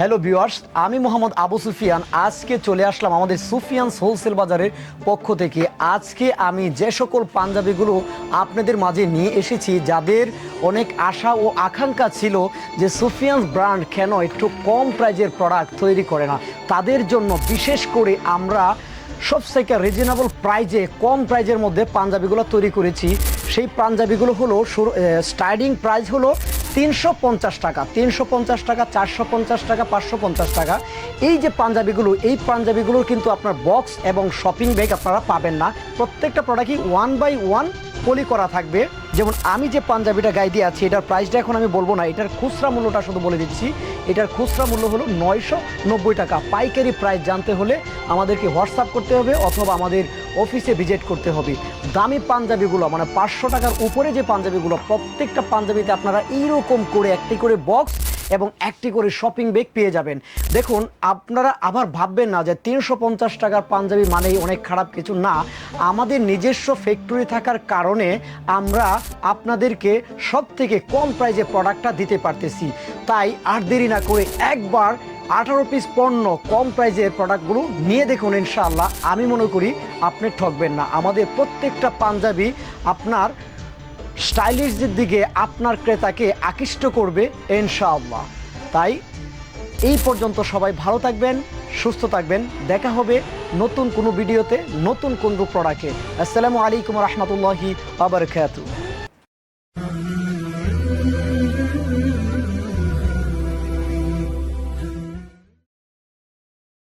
Hello viewers, আমি মোহাম্মদ আবু সুফিয়ান। আজকে চলে আসলাম আমাদের সুফিয়ানস হোলসেল বাজারের পক্ষ থেকে। আজকে আমি যে সকল পাঞ্জাবিগুলো আপনাদের মাঝে নিয়ে এসেছি, যাদের অনেক আশা ও আকাঙ্ক্ষা ছিল যে সুফিয়ানস ব্র্যান্ড কেন একটু কম প্রাইজের প্রোডাক্ট তৈরি করে না, তাদের জন্য বিশেষ করে আমরা সবথেকে রিজনেবল প্রাইজে, কম প্রাইজের মধ্যে পাঞ্জাবিগুলো তৈরি করেছি। সেই পাঞ্জাবিগুলো হলো স্টার্টিং প্রাইস হলো 350 টাকা, 350 টাকা, 450 টাকা, 550 টাকা। এই যে পাঞ্জাবিগুলো, এই পাঞ্জাবিগুলোর কিন্তু আপনার বক্স এবং শপিং ব্যাগ আপনারা পাবেন না। প্রত্যেকটা প্রোডাক্টই 1 বাই 1 পলি করা থাকবে। যেমন আমি যে পাঞ্জাবিটা গায়ে দিয়ে আছি, এটার প্রাইসটা এখন আমি বলবো না, এটার খুচরা মূল্যটা শুধু বলে দিচ্ছি। এটার খুচরা মূল্য হলো 990 টাকা। পাইকারি প্রাইস জানতে হলে আমাদেরকে হোয়াটসঅ্যাপ করতে হবে অথবা আমাদের অফিসে ভিজিট করতে হবে। দামি পাঞ্জাবিগুলো মানে 500 টাকার উপরে যে পাঞ্জাবিগুলো, প্রত্যেকটা পাঞ্জাবিতে আপনারা এইরকম করে একটি করে বক্স এবং একটি করে শপিং ব্যাগ পেয়ে যাবেন। দেখুন, আপনারা আবার ভাববেন না যে 350 টাকার পাঞ্জাবি মানেই অনেক খারাপ কিছু না। আমাদের নিজস্ব ফ্যাক্টরি থাকার কারণে আমরা আপনাদেরকে সব থেকে কম প্রাইজে প্রোডাক্টটা দিতে পারতেছি। তাই আর দেরি না করে একবার 18 পিস পণ্য কম প্রাইজের প্রোডাক্টগুলো নিয়ে দেখুন। ইনশাআল্লাহ আমি মনে করি আপনি ঠকবেন না। আমাদের প্রত্যেকটা পাঞ্জাবি আপনার স্টাইলিশদের দিকে আপনার ক্রেতাকে আকৃষ্ট করবে ইনশাআল্লাহ। তাই এই পর্যন্ত সবাই ভালো থাকবেন, সুস্থ থাকবেন। দেখা হবে নতুন কোনো ভিডিওতে, নতুন কোনো প্রোডাক্টে। আসসালামু আলাইকুম রহমতুল্লাহি ওয়া বারাকাতুহু।